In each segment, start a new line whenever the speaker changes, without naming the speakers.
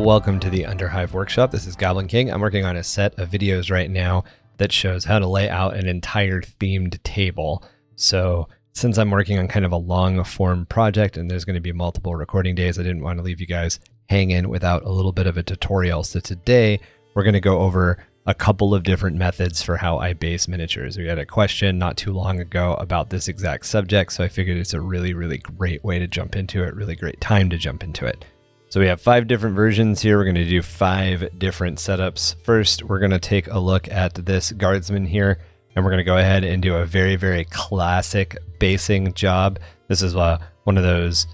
Welcome to the Underhive Workshop. This is Goblin King. I'm working on a set of videos right now that shows how to lay out an entire themed table. So since I'm working on kind of a long form project and there's going to be multiple recording days, I didn't want to leave you guys hanging without a little bit of a tutorial. So today we're going to go over a couple of different methods for how I base miniatures. We had a question not too long ago about this exact subject, so I figured it's a really great way to jump into it, really great time to jump into it. So we have 5 different versions here. We're going to do 5 different setups. First, we're going to take a look at this Guardsman here, and we're going to go ahead and do a very classic basing job. This is one of those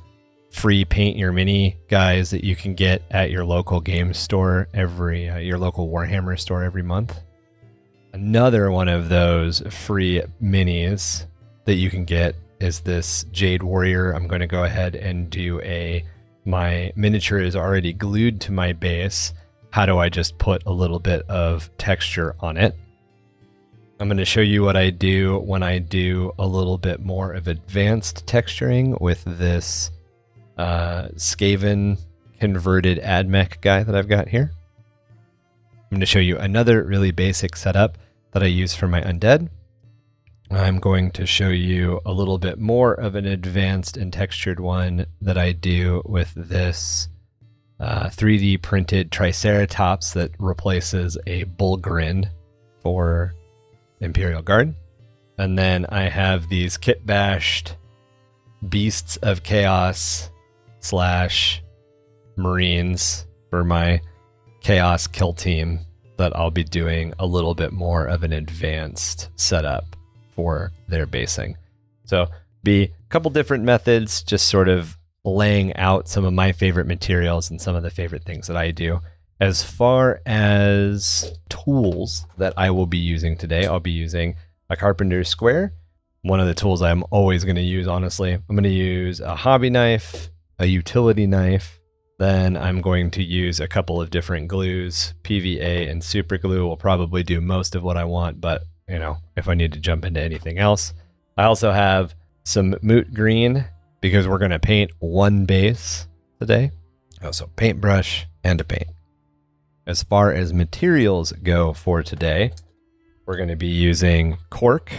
free paint your mini guys that you can get at your local game store your local Warhammer store every month. Another one of those free minis that you can get is this Jade Warrior. I'm going to go ahead and do my miniature is already glued to my base. How do I just put a little bit of texture on it? I'm going to show you what I do when I do a little bit more of advanced texturing with this Skaven converted AdMech guy that I've got here. I'm going to show you another really basic setup that I use for my undead. I'm going to show you a little bit more of an advanced and textured one that I do with this 3D printed Triceratops that replaces a bull grin for Imperial Guard. And then I have these kit bashed Beasts of Chaos / Marines for my Chaos kill team that I'll be doing a little bit more of an advanced setup for their basing. So be a couple different methods, just sort of laying out some of my favorite materials and some of the favorite things that I do. As far as tools that I will be using today, I'll be using a carpenter's square. One of the tools I'm always going to use, honestly. I'm going to use a hobby knife, a utility knife. Then I'm going to use a couple of different glues. PVA and super glue will probably do most of what I want, but you know, if I need to jump into anything else. I also have some moot green because we're going to paint one base today. Also paintbrush and a paint. As far as materials go for today, we're going to be using cork.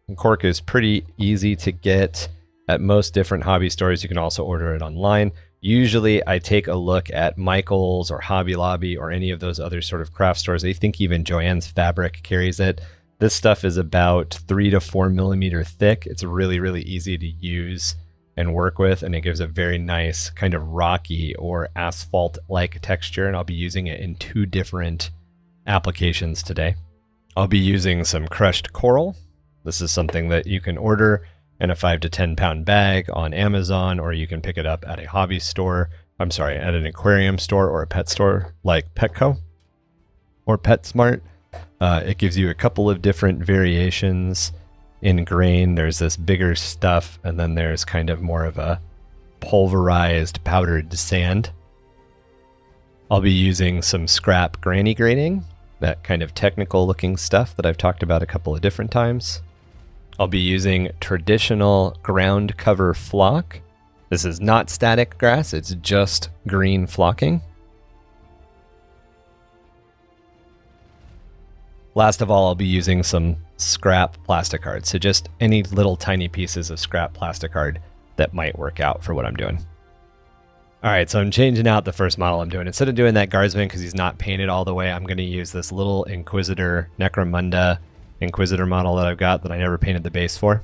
And cork is pretty easy to get at most different hobby stores. You can also order it online. Usually I take a look at Michael's or Hobby Lobby or any of those other sort of craft stores. I think even Joann's Fabric carries it. This stuff is about 3 to 4 millimeter thick. It's really easy to use and work with, and it gives a very nice kind of rocky or asphalt-like texture, and I'll be using it in 2 different applications today. I'll be using some crushed coral. This is something that you can order in a 5 to 10 pound bag on Amazon, or you can pick it up at a hobby store. I'm sorry, at an aquarium store or a pet store like Petco or PetSmart. It gives you a couple of different variations in grain. There's this bigger stuff, and then there's kind of more of a pulverized powdered sand. I'll be using some scrap granny grating, that kind of technical looking stuff that I've talked about a couple of different times. I'll be using traditional ground cover flock. This is not static grass, it's just green flocking. Last of all, I'll be using some scrap plastic card. So just any little tiny pieces of scrap plastic card that might work out for what I'm doing. All right, so I'm changing out the first model I'm doing. Instead of doing that Guardsman, because he's not painted all the way, I'm going to use this little Inquisitor, Necromunda Inquisitor model that I've got that I never painted the base for.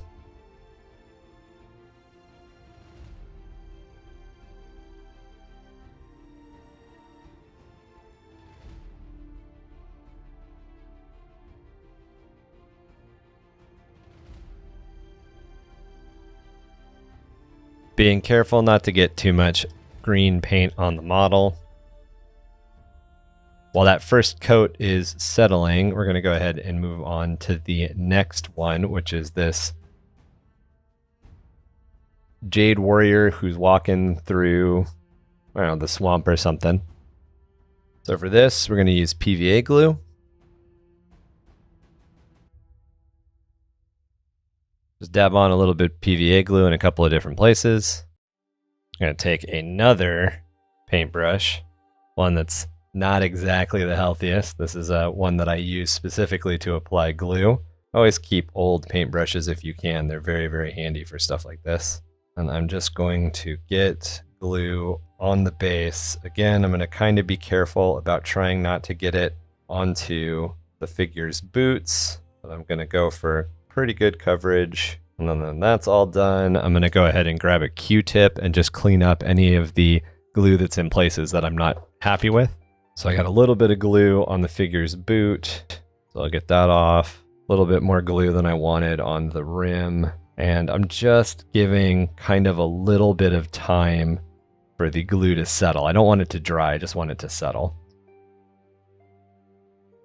Being careful not to get too much green paint on the model. While that first coat is settling, we're going to go ahead and move on to the next one, which is this Jade Warrior who's walking through, I don't know, the swamp or something. So for this, we're going to use PVA glue. Just dab on a little bit of PVA glue in a couple of different places. I'm going to take another paintbrush, one that's not exactly the healthiest. This is one that I use specifically to apply glue. Always keep old paintbrushes if you can. They're very, very handy for stuff like this. And I'm just going to get glue on the base. Again, I'm going to kind of be careful about trying not to get it onto the figure's boots. But I'm going to go for pretty good coverage. And then that's all done. I'm going to go ahead and grab a Q-tip and just clean up any of the glue that's in places that I'm not happy with. So I got a little bit of glue on the figure's boot. So I'll get that off. A little bit more glue than I wanted on the rim. And I'm just giving kind of a little bit of time for the glue to settle. I don't want it to dry, I just want it to settle.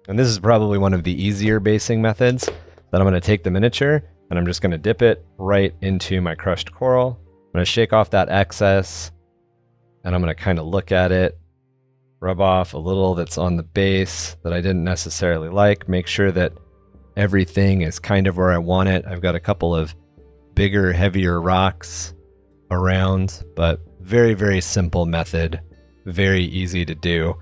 And this is probably one of the easier basing methods that I'm going to take the miniature and I'm just going to dip it right into my crushed coral. I'm going to shake off that excess and I'm going to kind of look at it, rub off a little that's on the base that I didn't necessarily like, make sure that everything is kind of where I want it. I've got a couple of bigger, heavier rocks around, but very, very simple method, very easy to do.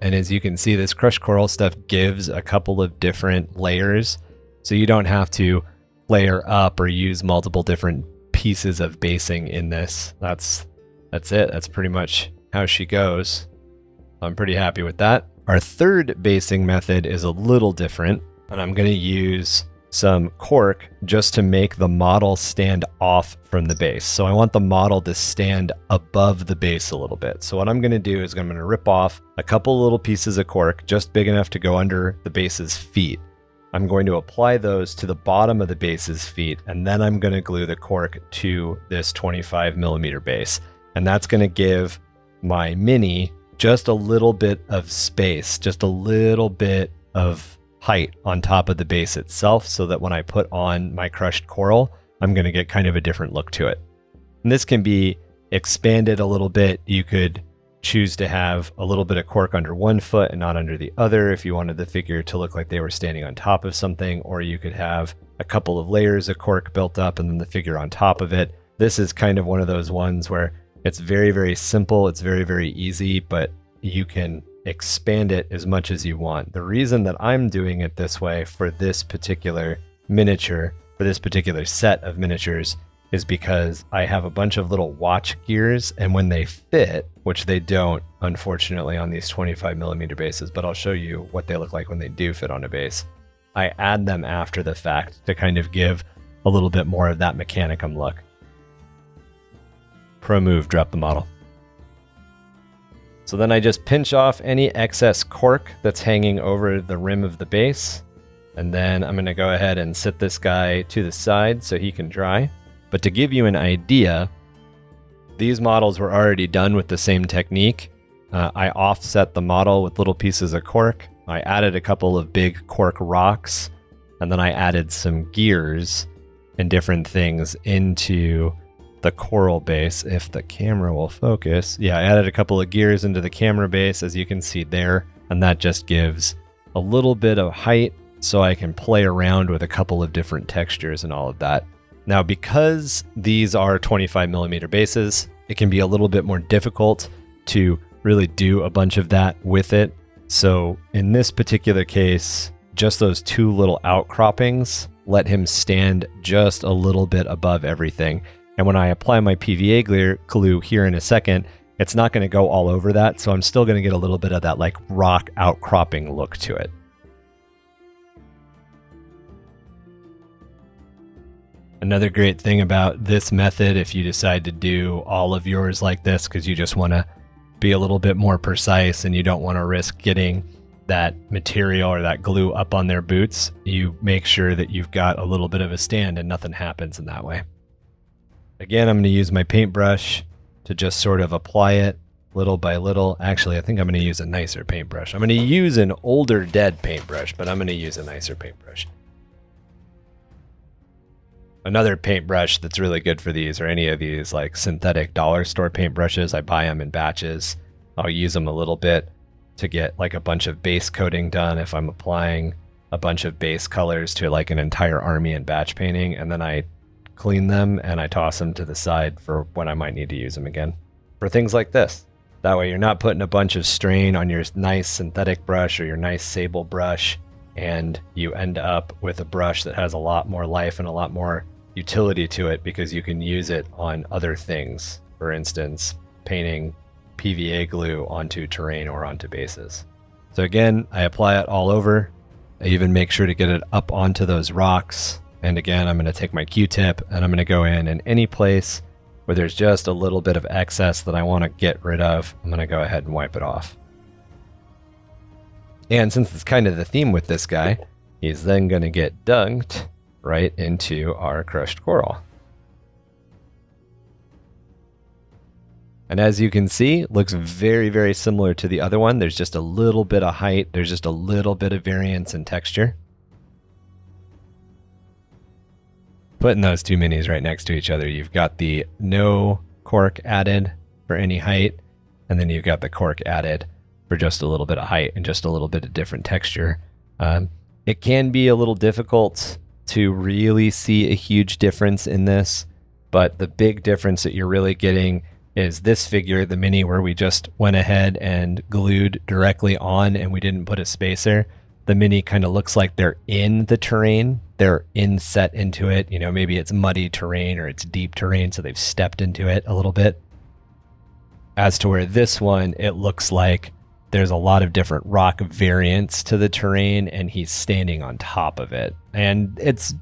And as you can see, this crushed coral stuff gives a couple of different layers, so you don't have to layer up or use multiple different pieces of basing in this. That's it. That's pretty much how she goes. I'm pretty happy with that. Our third basing method is a little different, and I'm going to use some cork just to make the model stand off from the base. So I want the model to stand above the base a little bit. So what I'm going to do is I'm going to rip off a couple little pieces of cork just big enough to go under the base's feet. I'm going to apply those to the bottom of the base's feet, and then I'm going to glue the cork to this 25mm base. And that's going to give my mini just a little bit of space, just a little bit of height on top of the base itself, so that when I put on my crushed coral, I'm going to get kind of a different look to it. And this can be expanded a little bit. You could choose to have a little bit of cork under one foot and not under the other if you wanted the figure to look like they were standing on top of something, or you could have a couple of layers of cork built up and then the figure on top of it. This is kind of one of those ones where it's very, very simple. It's very, very easy, but you can expand it as much as you want. The reason that I'm doing it this way for this particular miniature, for this particular set of miniatures, is because I have a bunch of little watch gears, and when they fit, which they don't, unfortunately, on these 25mm bases, but I'll show you what they look like when they do fit on a base, I add them after the fact to kind of give a little bit more of that Mechanicum look. Pro move, drop the model. So then I just pinch off any excess cork that's hanging over the rim of the base. And then I'm going to go ahead and sit this guy to the side so he can dry. But to give you an idea, these models were already done with the same technique. I offset the model with little pieces of cork. I added a couple of big cork rocks. And then I added some gears and different things into the coral base, if the camera will focus. Yeah, I added a couple of gears into the camera base, as you can see there, and that just gives a little bit of height so I can play around with a couple of different textures and all of that. Now, because these are 25mm bases, it can be a little bit more difficult to really do a bunch of that with it. So in this particular case, just those two little outcroppings let him stand just a little bit above everything. And when I apply my PVA glue here in a second, it's not going to go all over that, so I'm still going to get a little bit of that like rock outcropping look to it. Another great thing about this method, if you decide to do all of yours like this because you just want to be a little bit more precise and you don't want to risk getting that material or that glue up on their boots, you make sure that you've got a little bit of a stand and nothing happens in that way. Again, I'm going to use my paintbrush to just sort of apply it little by little. Actually, I think I'm going to use a nicer paintbrush. I'm going to use an older dead paintbrush, but I'm going to use a nicer paintbrush. Another paintbrush that's really good for these, or any of these like synthetic dollar store paintbrushes, I buy them in batches. I'll use them a little bit to get like a bunch of base coating done if I'm applying a bunch of base colors to like an entire army in batch painting, and then I clean them and I toss them to the side for when I might need to use them again for things like this. That way you're not putting a bunch of strain on your nice synthetic brush or your nice sable brush, and you end up with a brush that has a lot more life and a lot more utility to it because you can use it on other things. For instance, painting PVA glue onto terrain or onto bases. So again, I apply it all over. I even make sure to get it up onto those rocks. And again, I'm going to take my Q-tip and I'm going to go in, and any place where there's just a little bit of excess that I want to get rid of, I'm going to go ahead and wipe it off. And since it's kind of the theme with this guy, he's then going to get dunked right into our crushed coral. And as you can see, it looks very, very similar to the other one. There's just a little bit of height. There's just a little bit of variance in texture. Putting those two minis right next to each other, you've got the no cork added for any height, and then you've got the cork added for just a little bit of height and just a little bit of different texture. It can be a little difficult to really see a huge difference in this, but the big difference that you're really getting is this figure, the mini where we just went ahead and glued directly on and we didn't put a spacer. The mini kind of looks like they're in the terrain. They're inset into it. You know, maybe it's muddy terrain or it's deep terrain, so they've stepped into it a little bit. As to where this one, it looks like there's a lot of different rock variants to the terrain and he's standing on top of it. And it's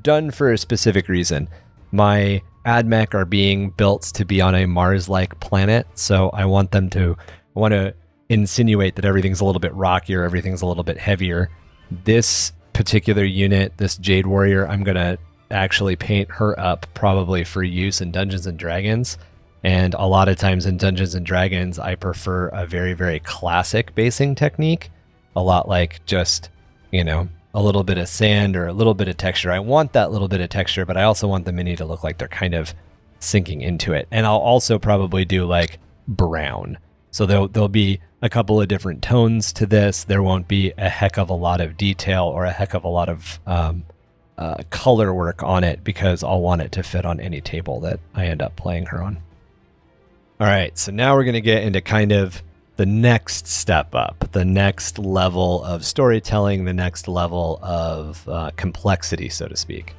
done for a specific reason. My AdMech are being built to be on a Mars-like planet, so I want to insinuate that everything's a little bit rockier, everything's a little bit heavier. This particular unit, this Jade Warrior, I'm going to actually paint her up probably for use in Dungeons and Dragons. And a lot of times in Dungeons and Dragons, I prefer a very, very classic basing technique. A lot like just, you know, a little bit of sand or a little bit of texture. I want that little bit of texture, but I also want the mini to look like they're kind of sinking into it. And I'll also probably do like brown. So there'll be a couple of different tones to this. There won't be a heck of a lot of detail or a heck of a lot of color work on it because I'll want it to fit on any table that I end up playing her on. All right, so now we're going to get into kind of the next step up, the next level of storytelling, the next level of complexity, so to speak.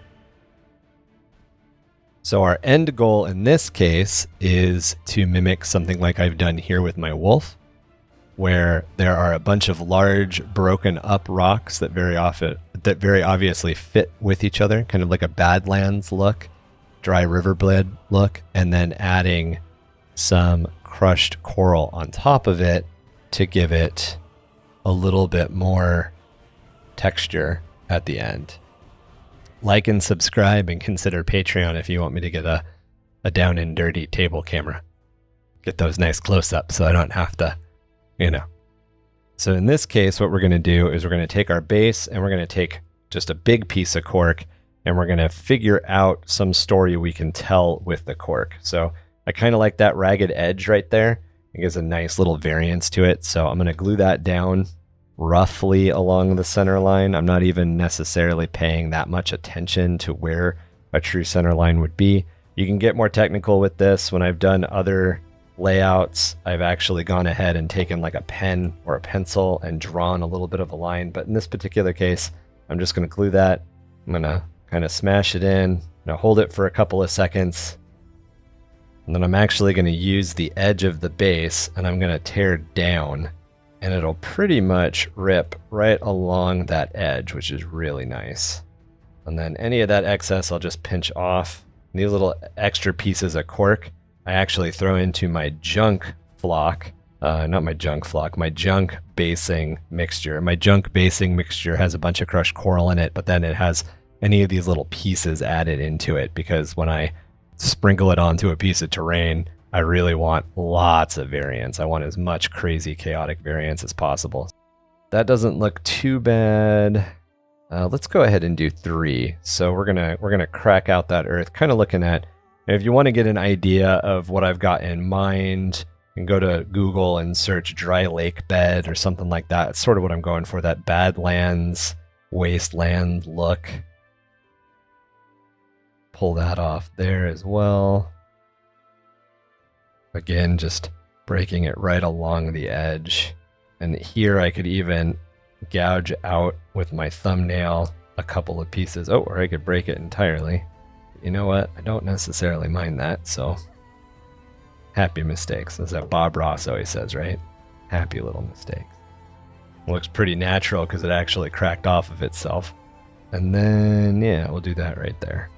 So our end goal in this case is to mimic something like I've done here with my wolf, where there are a bunch of large broken up rocks that very obviously fit with each other, kind of like a Badlands look, dry riverbed look, and then adding some crushed coral on top of it to give it a little bit more texture at the end. Like and subscribe and consider Patreon if you want me to get a down and dirty table camera. Get those nice close-ups so I don't have to, you know. So in this case, what we're going to do is we're going to take our base and we're going to take just a big piece of cork and we're going to figure out some story we can tell with the cork. So I kind of like that ragged edge right there. It gives a nice little variance to it. So I'm going to glue that down roughly along the center line. I'm not even necessarily paying that much attention to where a true center line would be. You can get more technical with this. When I've done other layouts, I've actually gone ahead and taken like a pen or a pencil and drawn a little bit of a line. But in this particular case, I'm just going to glue that. I'm going to kind of smash it in. Now hold it for a couple of seconds. And then I'm actually going to use the edge of the base and I'm going to tear down and it'll pretty much rip right along that edge, which is really nice. And then any of that excess I'll just pinch off. And these little extra pieces of cork I actually throw into my junk flock. Not my junk flock, my junk basing mixture. My junk basing mixture has a bunch of crushed coral in it, but then it has any of these little pieces added into it because when I sprinkle it onto a piece of terrain, I really want lots of variance. I want as much crazy chaotic variance as possible. That doesn't look too bad. Let's go ahead and do 3. So we're gonna crack out that earth, kind of looking at, if you want to get an idea of what I've got in mind, you can go to Google and search dry lake bed or something like that. It's sort of what I'm going for, that Badlands wasteland look. Pull that off there as well. Again, just breaking it right along the edge. And here I could even gouge out with my thumbnail a couple of pieces. Oh, or I could break it entirely. You know what? I don't necessarily mind that, so happy mistakes. That's what Bob Ross always says, right? Happy little mistakes. It looks pretty natural because it actually cracked off of itself. And then, yeah, we'll do that right there.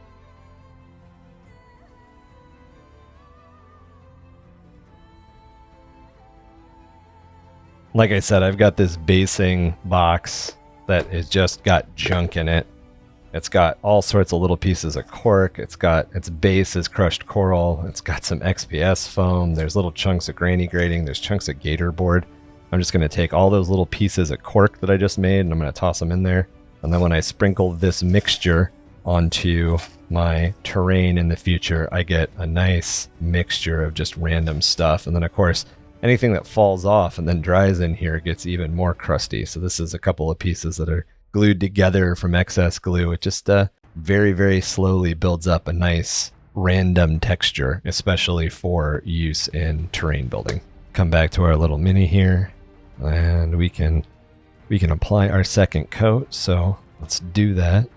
Like I said, I've got this basing box that has just got junk in it. It's got all sorts of little pieces of cork. It's got its base is crushed coral. It's got some XPS foam. There's little chunks of granny grating. There's chunks of gator board. I'm just going to take all those little pieces of cork that I just made and I'm going to toss them in there. And then when I sprinkle this mixture onto my terrain in the future, I get a nice mixture of just random stuff. And then, of course, anything that falls off and then dries in here gets even more crusty. So this is a couple of pieces that are glued together from excess glue. It just very, very slowly builds up a nice random texture, especially for use in terrain building. Come back to our little mini here, and we can apply our second coat. So let's do that.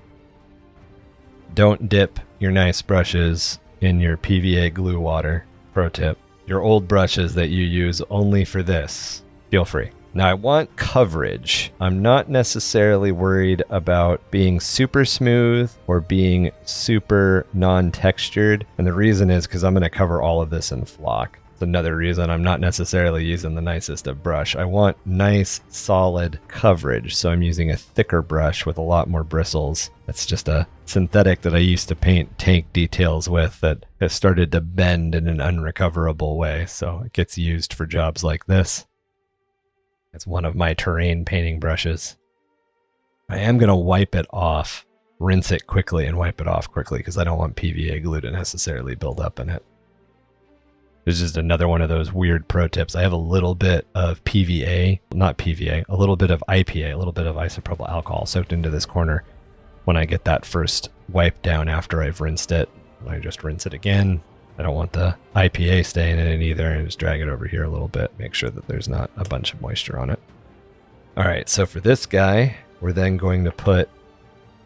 Don't dip your nice brushes in your PVA glue water. Pro tip. Your old brushes that you use only for this, feel free. Now I want coverage. I'm not necessarily worried about being super smooth or being super non-textured. And the reason is because I'm going to cover all of this in flock. It's another reason I'm not necessarily using the nicest of brush. I want nice, solid coverage. So I'm using a thicker brush with a lot more bristles. It's just a synthetic that I used to paint tank details with that has started to bend in an unrecoverable way. So it gets used for jobs like this. It's one of my terrain painting brushes. I am going to wipe it off, rinse it quickly and wipe it off quickly because I don't want PVA glue to necessarily build up in it. This is just another one of those weird pro tips. I have a little bit of PVA, not PVA, a little bit of IPA, a little bit of isopropyl alcohol soaked into this corner. When I get that first wipe down after I've rinsed it, I just rinse it again. I don't want the IPA staying in it either, and just drag it over here a little bit, make sure that there's not a bunch of moisture on it. All right, so for this guy, we're then going to put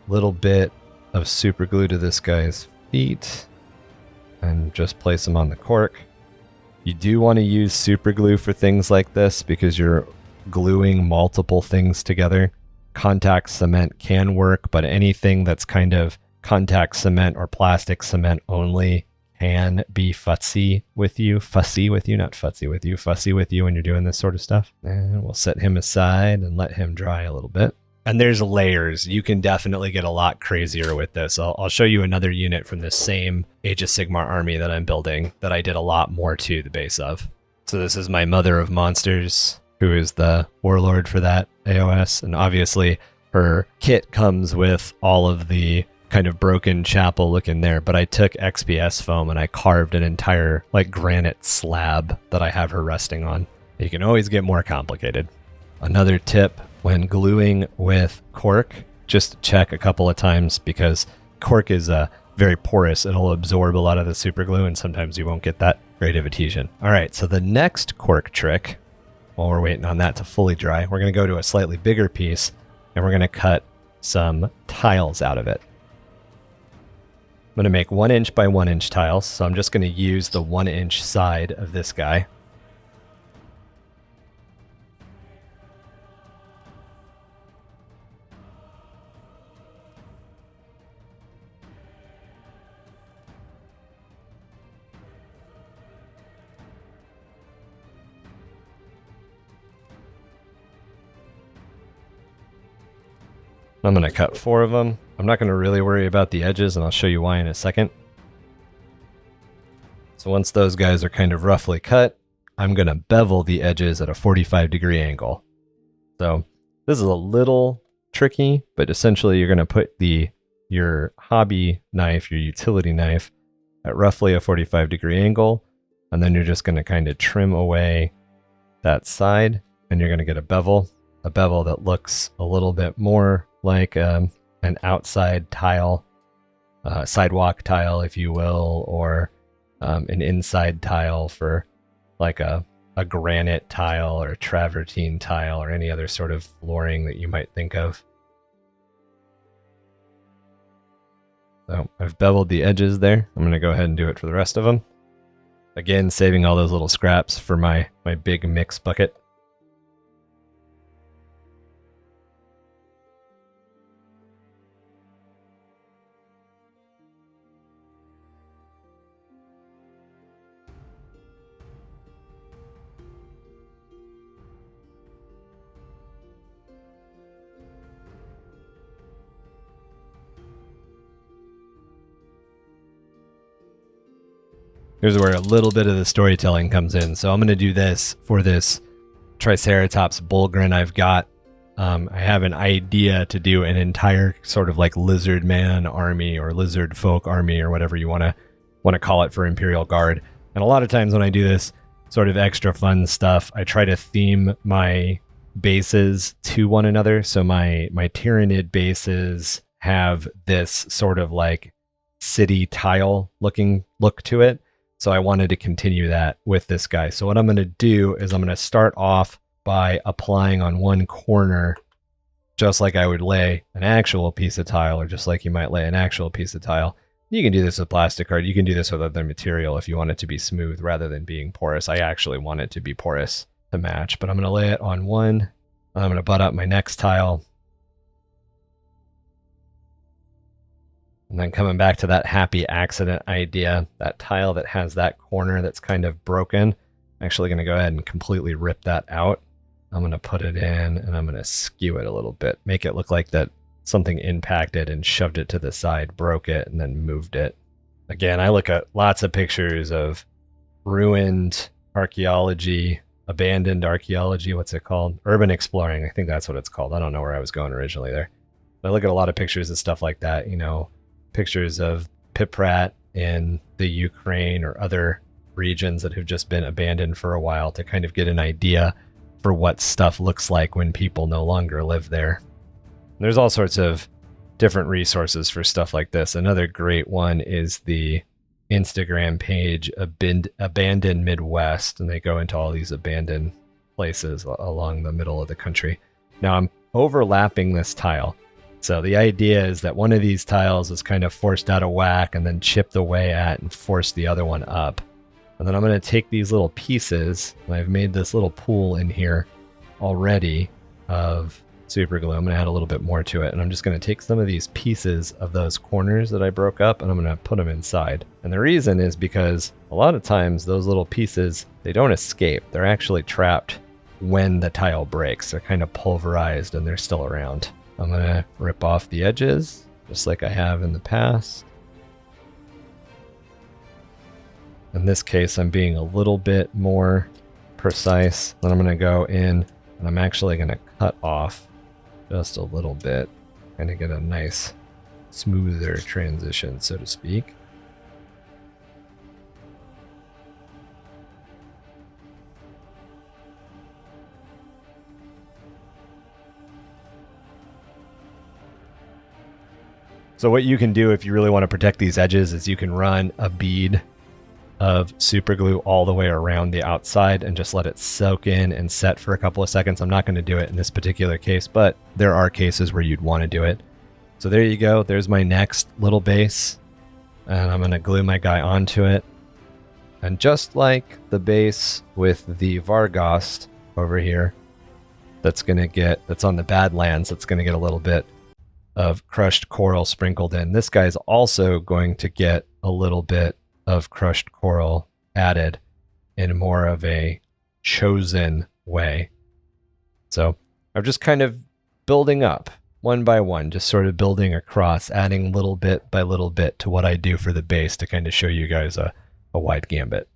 a little bit of super glue to this guy's feet and just place them on the cork. You do want to use super glue for things like this because you're gluing multiple things together. Contact cement can work, but anything that's kind of contact cement or plastic cement only can be fussy with you, not fussy with you, fussy with you when you're doing this sort of stuff. And we'll set him aside and let him dry a little bit. And there's layers. You can definitely get a lot crazier with this. I'll show you another unit from this same Age of Sigmar army that I'm building that I did a lot more to the base of. So this is my Mother of Monsters, who is the warlord for that AOS. And obviously her kit comes with all of the kind of broken chapel look in there, but I took XPS foam and I carved an entire like granite slab that I have her resting on. You can always get more complicated. Another tip when gluing with cork, just check a couple of times because cork is very porous. It'll absorb a lot of the super glue and sometimes you won't get that great of adhesion. All right, so the next cork trick, while we're waiting on that to fully dry, we're going to go to a slightly bigger piece and we're going to cut some tiles out of it. I'm going to make 1 inch by 1 inch tiles, so I'm just going to use the 1 inch side of this guy. I'm going to cut 4 of them. I'm not going to really worry about the edges, and I'll show you why in a second. So once those guys are kind of roughly cut, I'm going to bevel the edges at a 45-degree angle. So this is a little tricky, but essentially you're going to put your hobby knife, your utility knife, at roughly a 45-degree angle, and then you're just going to kind of trim away that side, and you're going to get a bevel that looks a little bit more like an outside tile, sidewalk tile, if you will, or an inside tile for like a a granite tile or a travertine tile or any other sort of flooring that you might think of. So I've beveled the edges there. I'm going to go ahead and do it for the rest of them. Again, saving all those little scraps for my big mix bucket. Here's where a little bit of the storytelling comes in. So I'm going to do this for this Triceratops Bullgrin I've got. I have an idea to do an entire sort of like lizard man army or lizard folk army or whatever you want to call it for Imperial Guard. And a lot of times when I do this sort of extra fun stuff, I try to theme my bases to one another. So my Tyranid bases have this sort of like city tile look to it. So I wanted to continue that with this guy. So what I'm going to do is I'm going to start off by applying on one corner, just like I would lay an actual piece of tile, or just like you might lay an actual piece of tile. You can do this with plastic art. You can do this with other material if you want it to be smooth rather than being porous. I actually want it to be porous to match, but I'm going to lay it on one. I'm going to butt up my next tile. And then coming back to that happy accident idea, that tile that has that corner that's kind of broken, I'm actually going to go ahead and completely rip that out. I'm going to put it in and I'm going to skew it a little bit, make it look like that something impacted and shoved it to the side, broke it, and then moved it. Again, I look at lots of pictures of ruined archaeology, abandoned archaeology, what's it called? Urban exploring, I think that's what it's called. I don't know where I was going originally there. But I look at a lot of pictures of stuff like that, you know, pictures of Piprat in the Ukraine or other regions that have just been abandoned for a while to kind of get an idea for what stuff looks like when people no longer live there. And there's all sorts of different resources for stuff like this. Another great one is the Instagram page Abandoned Midwest, and they go into all these abandoned places along the middle of the country. Now I'm overlapping this tile. So the idea is that one of these tiles is kind of forced out of whack and then chipped away at and force the other one up. And then I'm going to take these little pieces, and I've made this little pool in here already of super glue. I'm going to add a little bit more to it, and I'm just going to take some of these pieces of those corners that I broke up, and I'm going to put them inside. And the reason is because a lot of times those little pieces, they don't escape. They're actually trapped when the tile breaks. They're kind of pulverized and they're still around. I'm going to rip off the edges, just like I have in the past. In this case, I'm being a little bit more precise. Then I'm going to go in and I'm actually going to cut off just a little bit, kind of get a nice, smoother transition, so to speak. So what you can do if you really want to protect these edges is you can run a bead of super glue all the way around the outside and just let it soak in and set for a couple of seconds. I'm not going to do it in this particular case, but there are cases where you'd want to do it. So there you go. There's my next little base, and I'm going to glue my guy onto it. And just like the base with the Vargost over here, that's on the Badlands, that's going to get a little bit of crushed coral sprinkled in. This guy's also going to get a little bit of crushed coral added in more of a chosen way. So I'm just kind of building up one by one, just sort of building across, adding little bit by little bit to what I do for the base to kind of show you guys a wide gambit.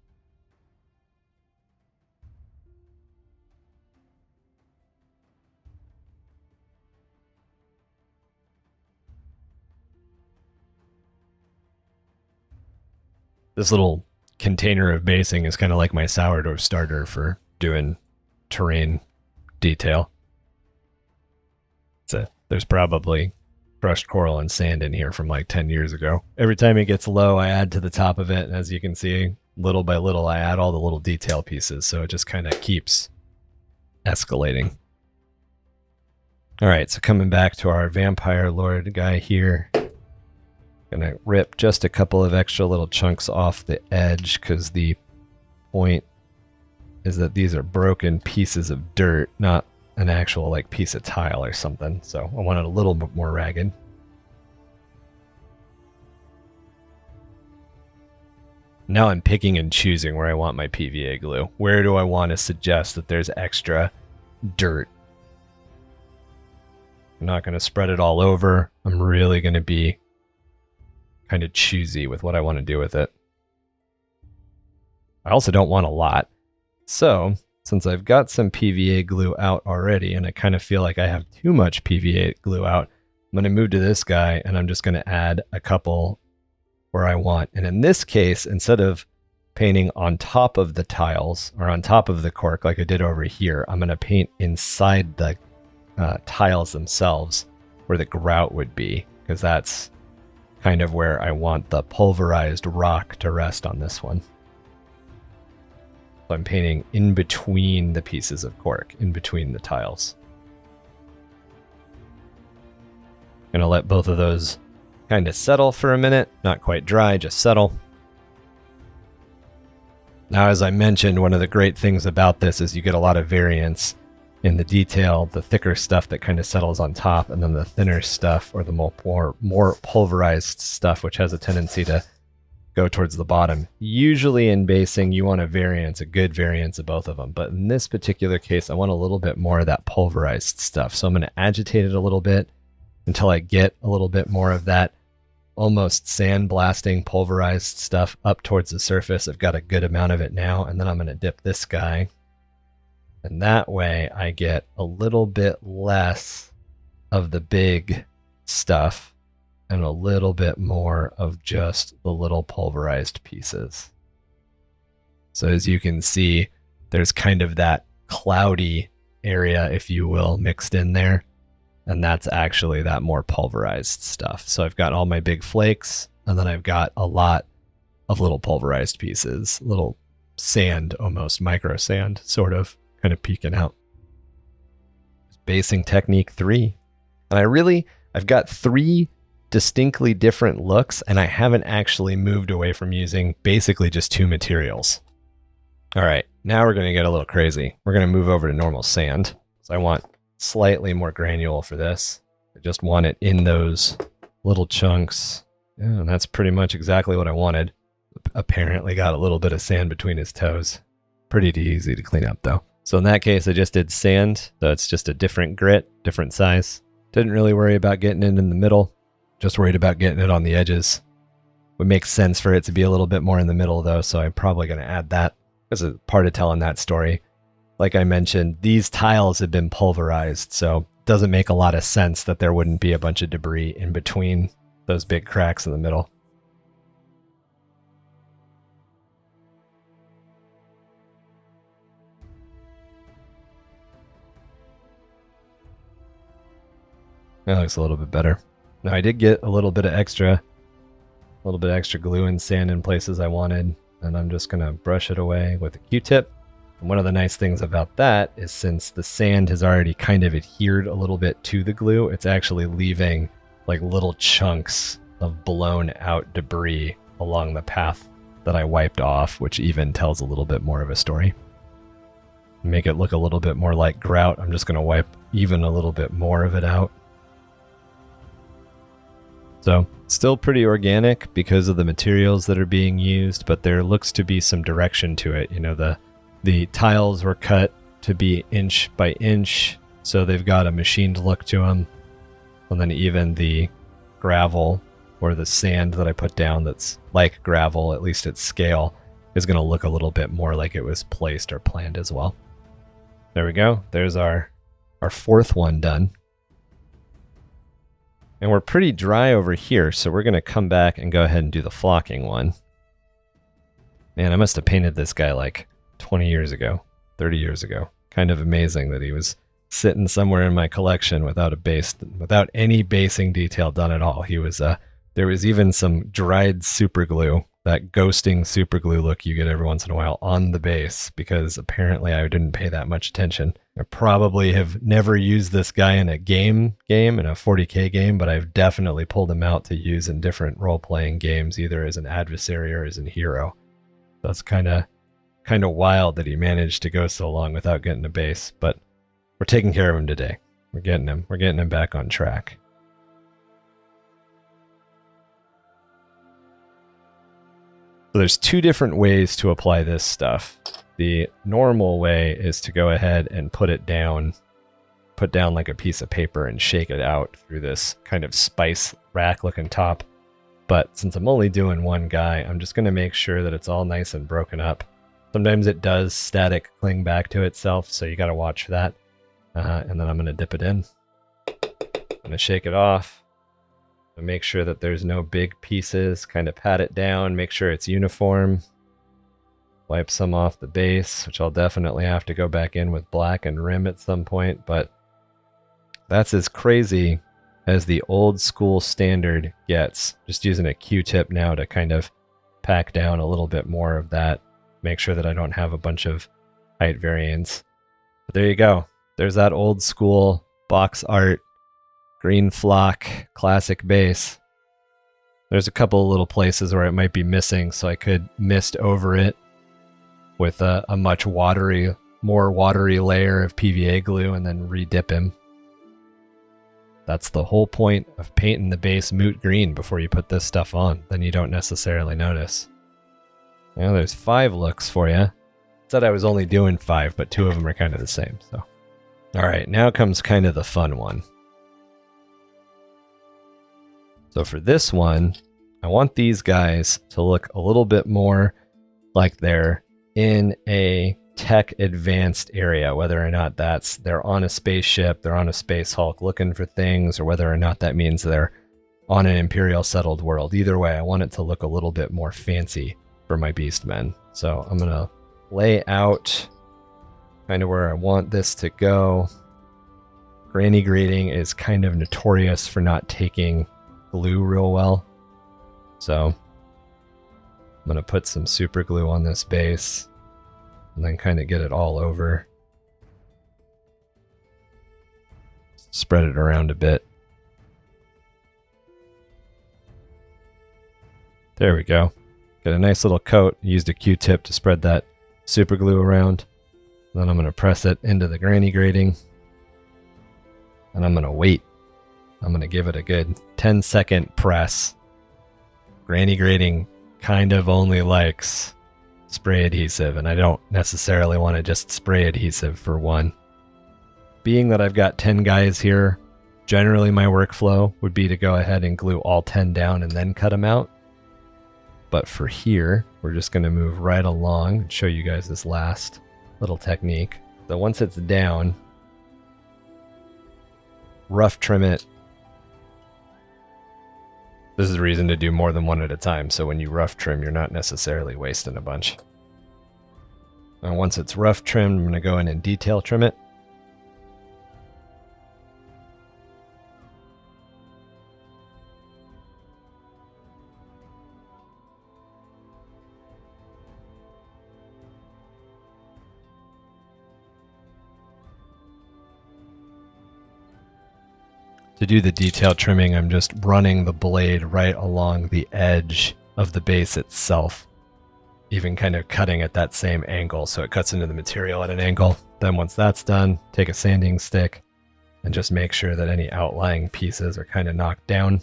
This little container of basing is kind of like my sourdough starter for doing terrain detail. There's probably crushed coral and sand in here from like 10 years ago. Every time it gets low, I add to the top of it. And as you can see, little by little, I add all the little detail pieces, so it just kind of keeps escalating. All right, so coming back to our Vampire Lord guy here, gonna rip just a couple of extra little chunks off the edge, because the point is that these are broken pieces of dirt, not an actual like piece of tile or something. So I want it a little bit more ragged. Now I'm picking and choosing where I want my PVA glue. Where do I want to suggest that there's extra dirt? I'm not going to spread it all over. I'm really going to be kind of choosy with what I want to do with it. I also don't want a lot. So, since I've got some PVA glue out already, and I kind of feel like I have too much PVA glue out, I'm going to move to this guy, and I'm just going to add a couple where I want. And in this case, instead of painting on top of the tiles, or on top of the cork like I did over here, I'm going to paint inside the tiles themselves, where the grout would be, because that's kind of where I want the pulverized rock to rest on this one. So I'm painting in between the pieces of cork, in between the tiles. Gonna let both of those kind of settle for a minute. Not quite dry, just settle. Now, as I mentioned, one of the great things about this is you get a lot of variance in the detail, the thicker stuff that kind of settles on top, and then the thinner stuff, or the more pulverized stuff, which has a tendency to go towards the bottom. Usually in basing, you want a variance, a good variance of both of them. But in this particular case, I want a little bit more of that pulverized stuff. So I'm going to agitate it a little bit until I get a little bit more of that almost sandblasting pulverized stuff up towards the surface. I've got a good amount of it now. And then I'm going to dip this guy. And that way I get a little bit less of the big stuff and a little bit more of just the little pulverized pieces. So as you can see, there's kind of that cloudy area, if you will, mixed in there. And that's actually that more pulverized stuff. So I've got all my big flakes, and then I've got a lot of little pulverized pieces, little sand, almost micro sand, sort of, kind of peeking out. Basing technique 3. And I've got 3 distinctly different looks, and I haven't actually moved away from using basically just 2 materials. All right, now we're going to get a little crazy. We're going to move over to normal sand. So I want slightly more granule for this. I just want it in those little chunks. Yeah, and that's pretty much exactly what I wanted. Apparently got a little bit of sand between his toes. Pretty easy to clean up though. So in that case, I just did sand. So it's just a different grit, different size. Didn't really worry about getting it in the middle. Just worried about getting it on the edges. Would make sense for it to be a little bit more in the middle though, so I'm probably going to add that as a part of telling that story. Like I mentioned, these tiles have been pulverized, so it doesn't make a lot of sense that there wouldn't be a bunch of debris in between those big cracks in the middle. That looks a little bit better. Now I did get a little bit extra glue and sand in places I wanted, and I'm just gonna brush it away with a Q-tip. And one of the nice things about that is, since the sand has already kind of adhered a little bit to the glue, it's actually leaving like little chunks of blown out debris along the path that I wiped off, which even tells a little bit more of a story. Make it look a little bit more like grout. I'm just gonna wipe even a little bit more of it out. So still pretty organic because of the materials that are being used, but there looks to be some direction to it. You know, the tiles were cut to be inch by inch, so they've got a machined look to them. And then even the gravel or the sand that I put down that's like gravel, at least at scale, is going to look a little bit more like it was placed or planned as well. There we go. There's our 4th one done. And we're pretty dry over here, so we're going to come back and go ahead and do the flocking one. Man, I must have painted this guy like 20 years ago, 30 years ago. Kind of amazing that he was sitting somewhere in my collection without any basing detail done at all. He was there was even some dried super glue that ghosting super glue look you get every once in a while on the base, because apparently I didn't pay that much attention. I probably have never used this guy in a game, in a 40k game, but I've definitely pulled him out to use in different role-playing games, either as an adversary or as a hero. That's kind of wild that he managed to go so long without getting a base, but we're taking care of him today. We're getting him back on track. So there's two different ways to apply this stuff. The normal way is to go ahead and put down like a piece of paper and shake it out through this kind of spice rack looking top. But since I'm only doing one guy, I'm just going to make sure that it's all nice and broken up. Sometimes it does static cling back to itself, so you got to watch for that. And then I'm going to dip it in. I'm going to shake it off. Make sure that there's no big pieces, kind of pat it down, make sure it's uniform. Wipe some off the base, which I'll definitely have to go back in with black and rim at some point, but that's as crazy as the old school standard gets. Just using a Q-tip now to kind of pack down a little bit more of that. Make sure that I don't have a bunch of height variance. But there you go. There's that old school box art green flock classic base. There's a couple of little places where it might be missing, so I could mist over it with a much more watery layer of PVA glue and then re-dip him. That's the whole point of painting the base moot green before you put this stuff on. Then you don't necessarily notice. Now there's 5 looks for you. Said I was only doing 5, but 2 of them are kind of the same. So, all right, now comes kind of the fun one. So for this one, I want these guys to look a little bit more like they're in a tech advanced area, whether or not that's they're on a spaceship, they're on a space hulk looking for things, or whether or not that means they're on an Imperial settled world. Either way, I want it to look a little bit more fancy for my beastmen. So I'm going to lay out kind of where I want this to go. Granny Grating is kind of notorious for not taking glue real well. So I'm going to put some super glue on this base and then kind of get it all over. Spread it around a bit. There we go. Get a nice little coat. Used a Q-tip to spread that super glue around. Then I'm going to press it into the Granny Grating. And I'm going to wait. I'm going to give it a good 10-second press. Granny Grating kind of only likes spray adhesive, and I don't necessarily want to just spray adhesive for one. Being that I've got 10 guys here, generally my workflow would be to go ahead and glue all 10 down and then cut them out. But for here, we're just going to move right along and show you guys this last little technique. So once it's down, rough trim it. This is the reason to do more than one at a time, so when you rough trim, you're not necessarily wasting a bunch. And once it's rough trimmed, I'm going to go in and detail trim it. To do the detail trimming, I'm just running the blade right along the edge of the base itself, even kind of cutting at that same angle, so it cuts into the material at an angle. Then once that's done, take a sanding stick and just make sure that any outlying pieces are kind of knocked down.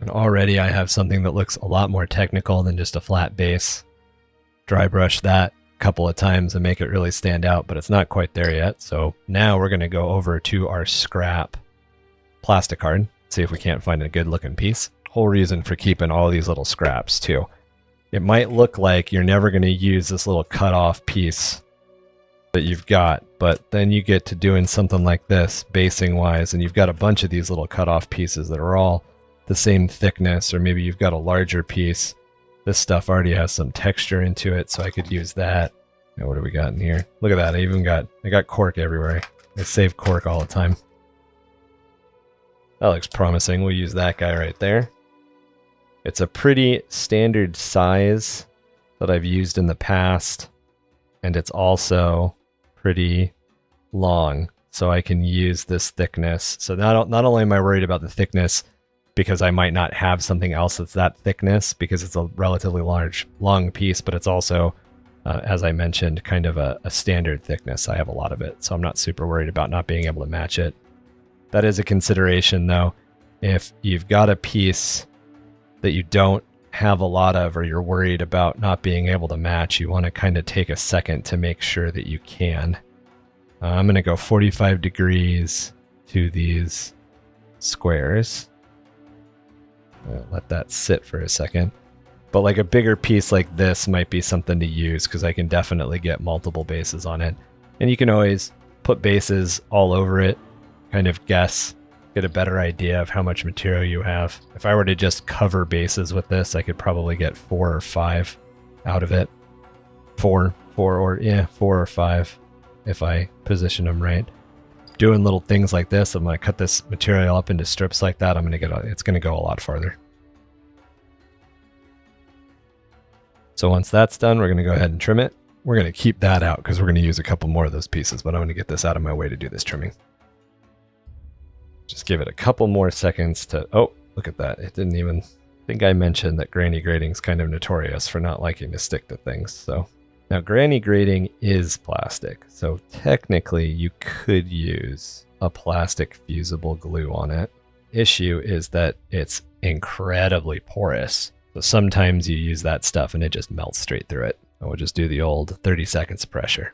And already I have something that looks a lot more technical than just a flat base. Dry brush that couple of times and make it really stand out, but it's not quite there yet. So now we're going to go over to our scrap plastic card, see if we can't find a good looking piece. Whole reason for keeping all these little scraps too. It might look like you're never going to use this little cut off piece that you've got, but then you get to doing something like this basing wise, and you've got a bunch of these little cut off pieces that are all the same thickness, or maybe you've got a larger piece. This stuff already has some texture into it, so I could use that. Now, what do we got in here? Look at that. I got cork everywhere. I save cork all the time. That looks promising. We'll use that guy right there. It's a pretty standard size that I've used in the past, and it's also pretty long, so I can use this thickness. So not only am I worried about the thickness because I might not have something else that's that thickness because it's a relatively long piece, but it's also, as I mentioned, kind of a standard thickness. I have a lot of it, so I'm not super worried about not being able to match it. That is a consideration, though. If you've got a piece that you don't have a lot of, or you're worried about not being able to match, you want to kind of take a second to make sure that you can. I'm going to go 45 degrees to these squares. Let that sit for a second. But like a bigger piece like this might be something to use because I can definitely get multiple bases on it. And you can always put bases all over it, kind of guess, get a better idea of how much material you have. If I were to just cover bases with this, I could probably get 4 or 5 out of it. 4 or 5 if I position them right. Doing little things like this, I'm going to cut this material up into strips like that. It's going to go a lot farther. So once that's done, we're going to go ahead and trim it. We're going to keep that out because we're going to use a couple more of those pieces, but I'm going to get this out of my way to do this trimming. Just give it a couple more seconds to, oh, look at that. It didn't even, I think I mentioned that Granny Grating's kind of notorious for not liking to stick to things. So now Granny Grating is plastic. So technically you could use a plastic fusible glue on it. Issue is that it's incredibly porous. So sometimes you use that stuff and it just melts straight through it. And we'll just do the old 30 seconds of pressure.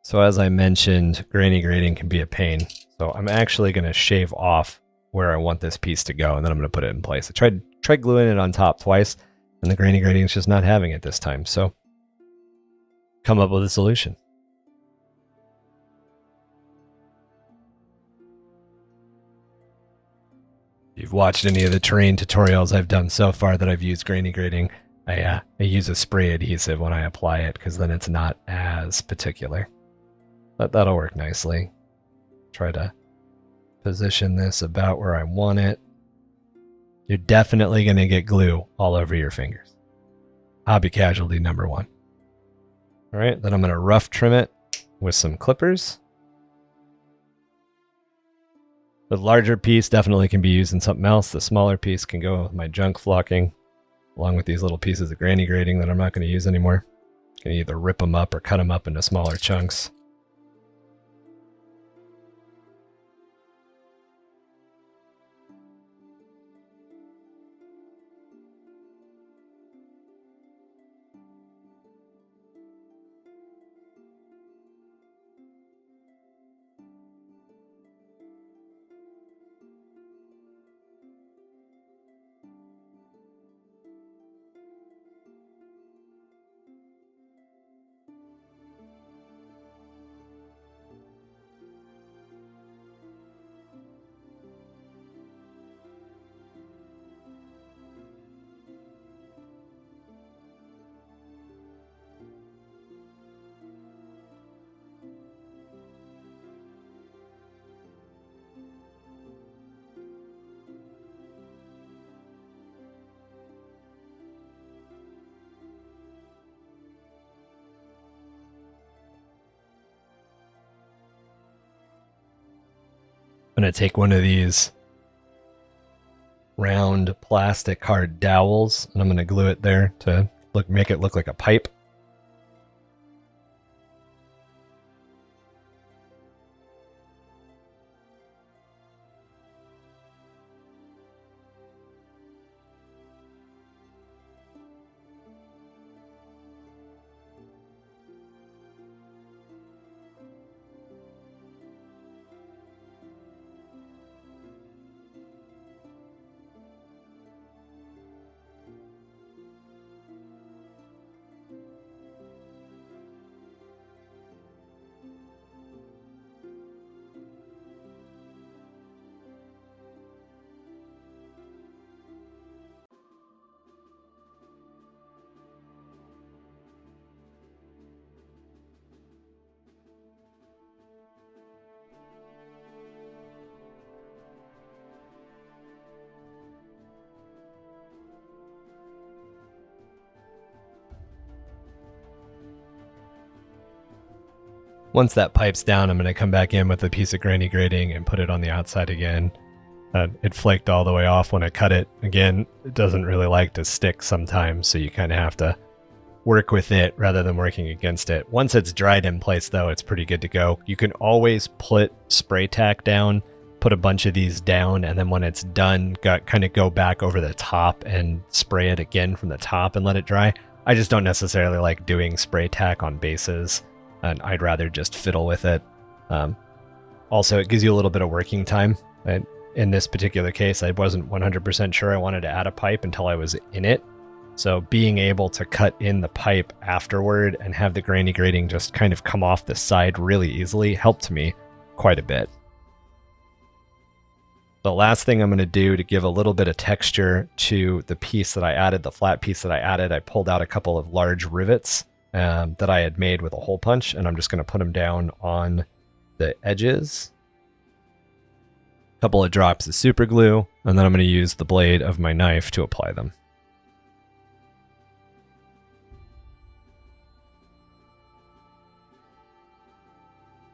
So as I mentioned, Granny Grating can be a pain. So I'm actually going to shave off where I want this piece to go, and then I'm going to put it in place. I tried gluing it on top twice, and the Granny Grating is just not having it this time. So come up with a solution. If you've watched any of the terrain tutorials I've done so far that I've used Granny Grating, I use a spray adhesive when I apply it because then it's not as particular. But that'll work nicely. Try to position this about where I want it. You're definitely going to get glue all over your fingers. Hobby casualty number 1. All right, then I'm going to rough trim it with some clippers. The larger piece definitely can be used in something else. The smaller piece can go with my junk flocking, along with these little pieces of Granny Grating that I'm not going to use anymore. You can either rip them up or cut them up into smaller chunks. I'm going to take one of these round plastic hard dowels and I'm going to glue it there to make it look like a pipe. Once that pipe's down, I'm going to come back in with a piece of granny grating and put it on the outside again. It flaked all the way off when I cut it. Again, it doesn't really like to stick sometimes, so you kind of have to work with it rather than working against it. Once it's dried in place, though, it's pretty good to go. You can always put spray tack down, put a bunch of these down, and then when it's done, kind of go back over the top and spray it again from the top and let it dry. I just don't necessarily like doing spray tack on bases, and I'd rather just fiddle with it. Also, it gives you a little bit of working time. In this particular case, I wasn't 100% sure I wanted to add a pipe until I was in it. So being able to cut in the pipe afterward and have the granny grating just kind of come off the side really easily helped me quite a bit. The last thing I'm going to do to give a little bit of texture to the piece that I added, the flat piece that I added, I pulled out a couple of large rivets that I had made with a hole punch, and I'm just going to put them down on the edges. A couple of drops of super glue, and then I'm going to use the blade of my knife to apply them.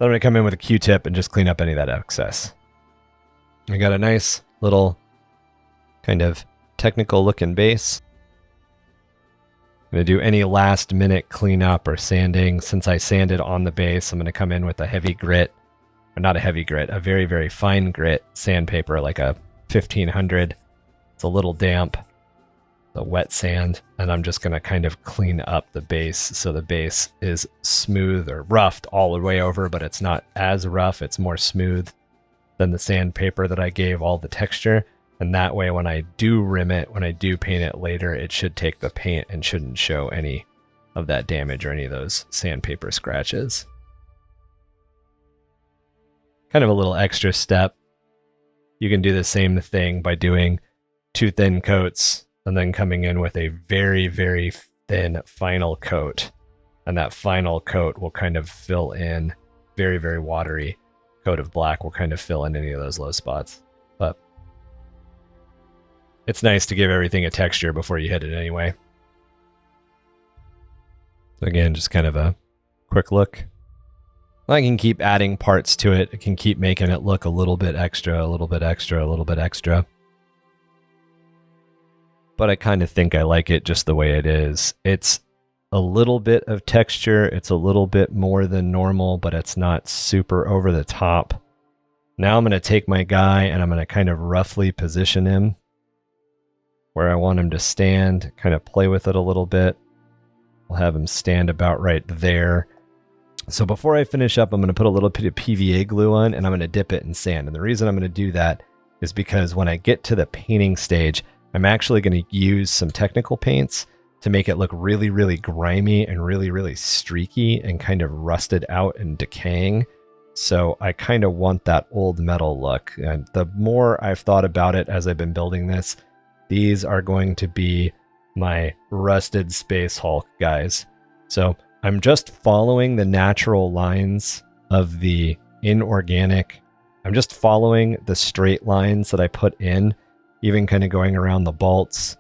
Then I'm going to come in with a Q-tip and just clean up any of that excess. I got a nice little kind of technical looking base. I'm going to do any last minute cleanup or sanding. Since I sanded on the base, I'm going to come in with a heavy grit, or not a heavy grit, a very, very fine grit sandpaper, like a 1500. It's a little damp, the wet sand, and I'm just going to kind of clean up the base so the base is smooth or roughed all the way over, but it's not as rough, it's more smooth than the sandpaper that I gave all the texture. And that way, when I do rim it, when I do paint it later, it should take the paint and shouldn't show any of that damage or any of those sandpaper scratches. Kind of a little extra step. You can do the same thing by doing 2 thin coats and then coming in with a very, very thin final coat. And that final coat will kind of fill in, very, very watery coat of black will kind of fill in any of those low spots. But it's nice to give everything a texture before you hit it anyway. So again, just kind of a quick look. I can keep adding parts to it. I can keep making it look a little bit extra, a little bit extra, a little bit extra. But I kind of think I like it just the way it is. It's a little bit of texture. It's a little bit more than normal, but it's not super over the top. Now I'm going to take my guy and I'm going to kind of roughly position him where I want him to stand, kind of play with it a little bit. I'll have him stand about right there. So before I finish up, I'm going to put a little bit of PVA glue on and I'm going to dip it in sand. And the reason I'm going to do that is because when I get to the painting stage, I'm actually going to use some technical paints to make it look really, really grimy and really, really streaky and kind of rusted out and decaying. So I kind of want that old metal look. And the more I've thought about it as I've been building this, these are going to be my rusted Space Hulk guys. So I'm just following the natural lines of the inorganic. I'm just following the straight lines that I put in, even kind of going around the bolts,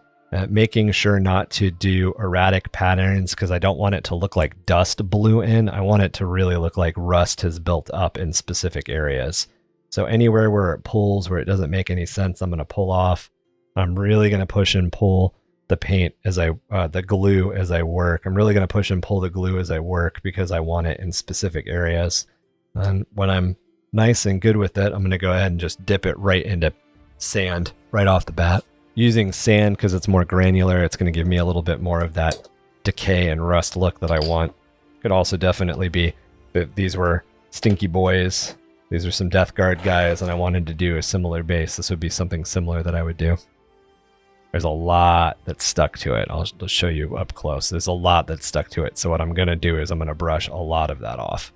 making sure not to do erratic patterns because I don't want it to look like dust blew in. I want it to really look like rust has built up in specific areas. So anywhere where it pulls, where it doesn't make any sense, I'm going to pull off. I'm really going to push and pull the paint as the glue as I work. I'm really going to push and pull the glue as I work because I want it in specific areas. And when I'm nice and good with it, I'm going to go ahead and just dip it right into sand right off the bat. Using sand because it's more granular, it's going to give me a little bit more of that decay and rust look that I want. Could also definitely be that these were Stinky Boys. These are some Death Guard guys, and I wanted to do a similar base. This would be something similar that I would do. There's a lot that's stuck to it. I'll just show you up close. There's a lot that's stuck to it. So what I'm going to do is I'm going to brush a lot of that off.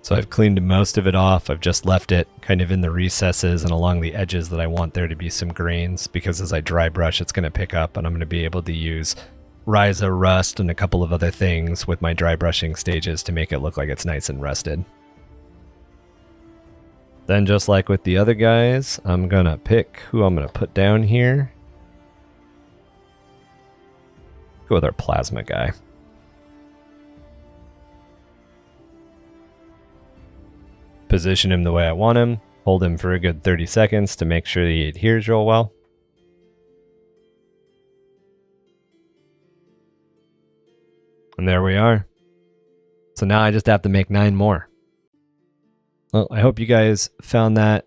So I've cleaned most of it off. I've just left it kind of in the recesses and along the edges that I want there to be some grains, because as I dry brush, it's going to pick up, and I'm going to be able to use Ryza Rust and a couple of other things with my dry brushing stages to make it look like it's nice and rusted. Then just like with the other guys, I'm going to pick who I'm going to put down here. Go with our plasma guy. Position him the way I want him. Hold him for a good 30 seconds to make sure he adheres real well. And there we are. So now I just have to make 9 more. Well, I hope you guys found that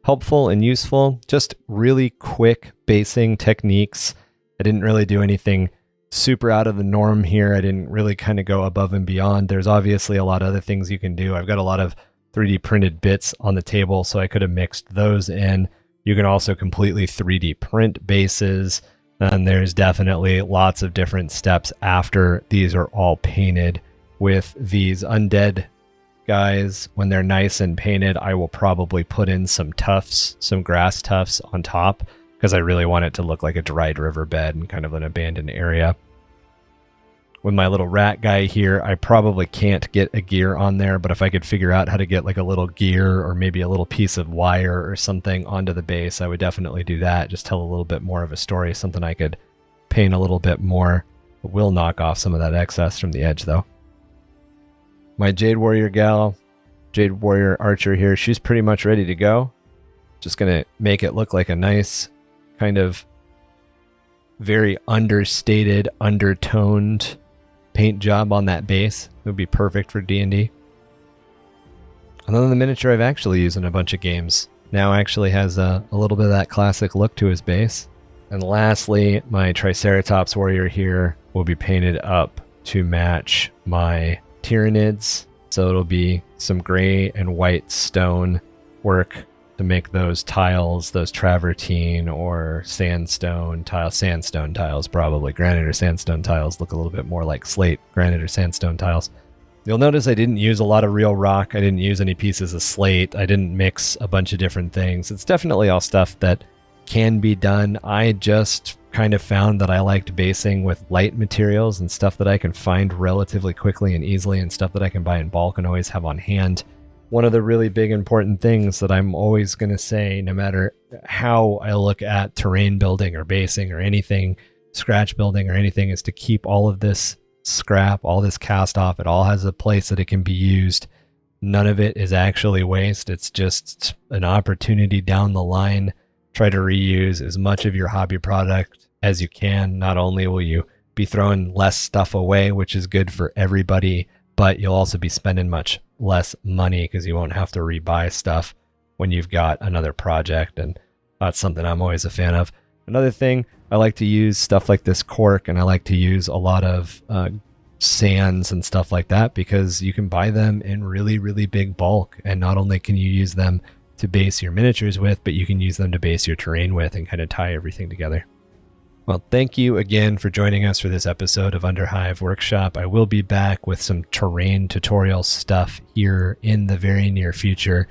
helpful and useful. Just really quick basing techniques. I didn't really do anything super out of the norm here. I didn't really kind of go above and beyond. There's obviously a lot of other things you can do. I've got a lot of 3D printed bits on the table, so I could have mixed those in. You can also completely 3D print bases, and there's definitely lots of different steps after these are all painted. With these undead guys, when they're nice and painted, I will probably put in some tufts, some grass tufts on top, because I really want it to look like a dried riverbed and kind of an abandoned area. With my little rat guy here, I probably can't get a gear on there, but if I could figure out how to get like a little gear or maybe a little piece of wire or something onto the base, I would definitely do that. Just tell a little bit more of a story, something I could paint a little bit more. It will knock off some of that excess from the edge though. My Jade Warrior gal, Jade Warrior Archer here, she's pretty much ready to go. Just gonna make it look like a nice kind of very understated, undertoned paint job on that base. It would be perfect for D&D. And then the miniature I've actually used in a bunch of games now actually has a little bit of that classic look to his base. And lastly, my Triceratops Warrior here will be painted up to match my Tyranids. So it'll be some gray and white stone work to make those tiles, those travertine or sandstone tiles probably. Granite or sandstone tiles look a little bit more like slate, granite or sandstone tiles. You'll notice I didn't use a lot of real rock. I didn't use any pieces of slate. I didn't mix a bunch of different things. It's definitely all stuff that can be done. I just kind of found that I liked basing with light materials and stuff that I can find relatively quickly and easily, and stuff that I can buy in bulk and always have on hand. One of the really big important things that I'm always going to say, no matter how I look at terrain building or basing or anything, scratch building or anything, is to keep all of this scrap, all this cast off. It all has a place that it can be used. None of it is actually waste. It's just an opportunity down the line. Try to reuse as much of your hobby product as you can. Not only will you be throwing less stuff away, which is good for everybody, but you'll also be spending much less money because you won't have to rebuy stuff when you've got another project, and that's something I'm always a fan of. Another thing, I like to use stuff like this cork, and I like to use a lot of sands and stuff like that, because you can buy them in really, really big bulk, and not only can you use them to base your miniatures with, but you can use them to base your terrain with and kind of tie everything together. Well, thank you again for joining us for this episode of Underhive Workshop. I will be back with some terrain tutorial stuff here in the very near future.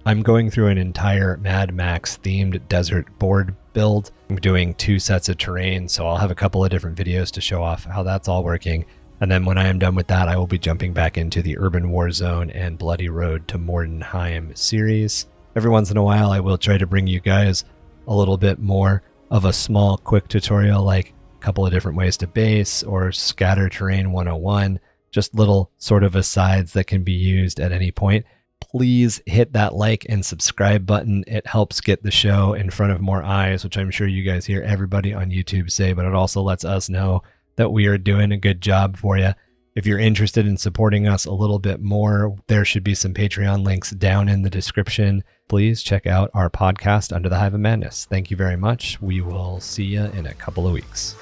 I'm going through an entire Mad Max themed desert board build. I'm doing 2 sets of terrain, so I'll have a couple of different videos to show off how that's all working. And then when I am done with that, I will be jumping back into the Urban War Zone and Bloody Road to Mordenheim series. Every once in a while, I will try to bring you guys a little bit more of a small, quick tutorial, like a couple of different ways to base or scatter terrain 101, just little sort of asides that can be used at any point. Please hit that like and subscribe button. It helps get the show in front of more eyes, which I'm sure you guys hear everybody on YouTube say, but it also lets us know that we are doing a good job for you. If you're interested in supporting us a little bit more, there should be some Patreon links down in the description. Please check out our podcast, Under the Hive of Madness. Thank you very much. We will see you in a couple of weeks.